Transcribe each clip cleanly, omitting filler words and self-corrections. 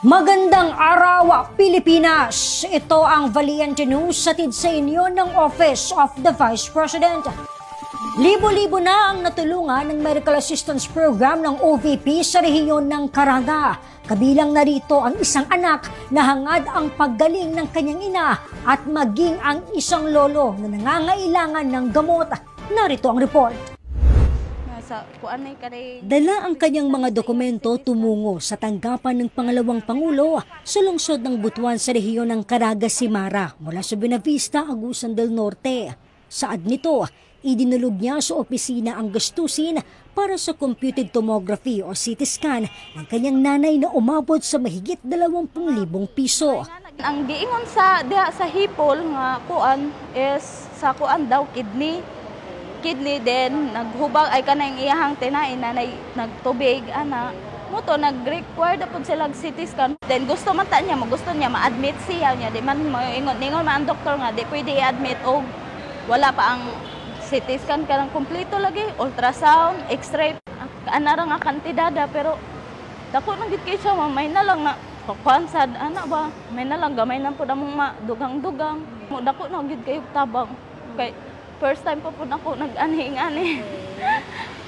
Magandang araw, Pilipinas! Ito ang Valiente News hatid sa inyo ng Office of the Vice President. Libo-libo na ang natulungan ng Medical Assistance Program ng OVP sa rehiyon ng Caraga. Kabilang na rito ang isang anak na hangad ang paggaling ng kanyang ina at maging ang isang lolo na nangangailangan ng gamot. Narito ang report. Dala ang kanyang mga dokumento tumungo sa tanggapan ng pangalawang Pangulo sa lungsod ng Butuan sa rehiyon ng Caraga, Simara mula sa Buenavista, Agusan del Norte. Saad nito, idinulog niya sa opisina ang gastusin para sa computed tomography o CT scan ng kanyang nanay na umabot sa mahigit 20,000 piso. Ang giingon sa hipol nga kuan is sa kuan daw kidney din naghubag ay kanang iyahang tinain na nagtubig ana moto nag-require dapat sila CT scan. Then gusto man ta niya ma-admit siya niya di man ingon man ang doktor nga di pwede i-admit og wala pa ang CT scan kanang kompleto lagi, ultrasound, x-ray ana ra nga kantidada pero dako nang gid kay siya may na lang na kuan sad ana ba may na lang gamay nang pud among madugang-dugang mo dako na gid kayo tabang kay first time pa po ako nag-ani-ingani.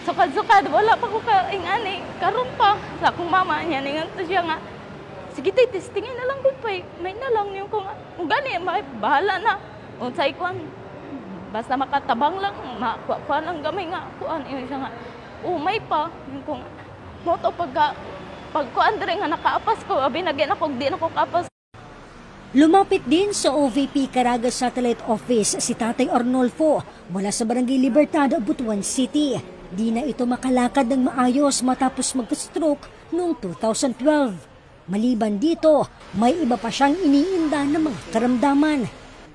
Sukad-sukad, wala pa ko ka-ingani. Karon pa, sa akong mama niya, ningan to siya nga, sige tayo, testingin na lang ko pa. May na lang yung kung gani, bahala na. Unsay kuan, basta makatabang lang, makuha lang gamay nga. Kuan, yun siya nga, may pa. Yung kung, moto pagkuan rin nga nakaapas ko, binagyan ako, di na ko kaapas. Lumapit din sa OVP Caraga Satellite Office si Tatay Arnolfo mula sa Barangay Libertad, Butuan City. Di na ito makalakad ng maayos matapos magka-stroke noong 2012. Maliban dito, may iba pa siyang iniinda ng mga karamdaman.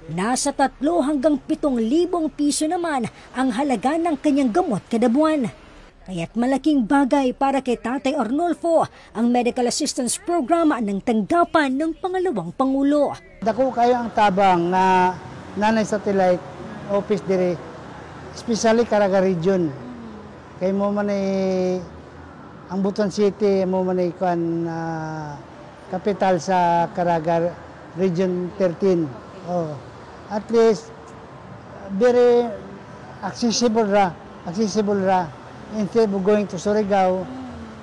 Nasa 3 hanggang 7,000 piso naman ang halaga ng kanyang gamot kada buwan. Kaya't malaking bagay para kay Tatay Arnolfo ang Medical Assistance Program ng tanggapan ng pangalawang Pangulo. Dako kayo ang tabang na nanay satellite office dire, especially Caraga Region. Kay mo man ang Butuan City, mo man kuan capital sa Caraga Region 13. At least very accessible ra. Instead of going to Surigao,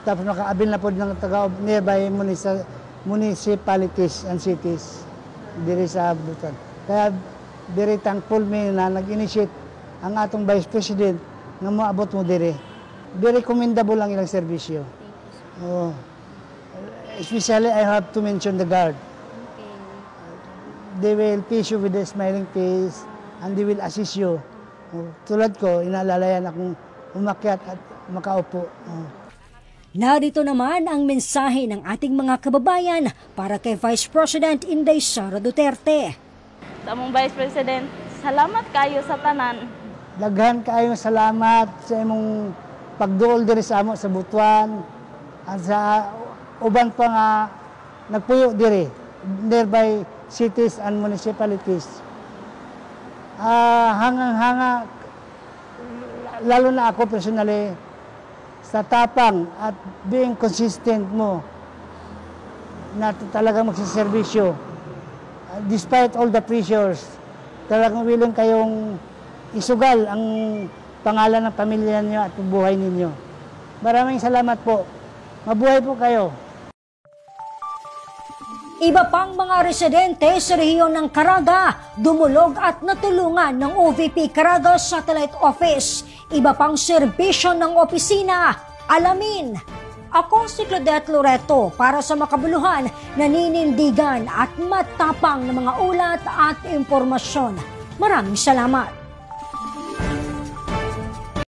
tapos makaabil na po ng nearby municipalities and cities diri sa Butuan. Kaya very thankful me na nag-initiate ang atong Vice President na moabot mo diri. Very commendable ang ilang serbisyo. Especially I have to mention the guard. They will face you with a smiling face and they will assist you. Tulad ko, inaalalayan akong umakyat at makaupo. Narito naman ang mensahe ng ating mga kababayan para kay Vice President Inday Sara Duterte. Sa among Vice President, salamat kayo sa tanan. Daghan kayo salamat sa imong pagduol diri sa amo sa Butuan at sa uban pa nga nagpuyo diri nearby cities and municipalities. Hangang-hanga lalo na ako personally, sa tapang at being consistent mo na talagang magsiservisyo. Despite all the pressures, talagang willing kayong isugal ang pangalan ng pamilya niyo at buhay ninyo. Maraming salamat po. Mabuhay po kayo. Iba pang mga residente sa rehiyon ng Caraga dumulog at natulungan ng OVP Caraga Satellite Office. Iba pang serbisyo ng opisina. Alamin. Ako si Claudette Loreto para sa makabuluhan, naninindigan at matapang na mga ulat at impormasyon. Maraming salamat.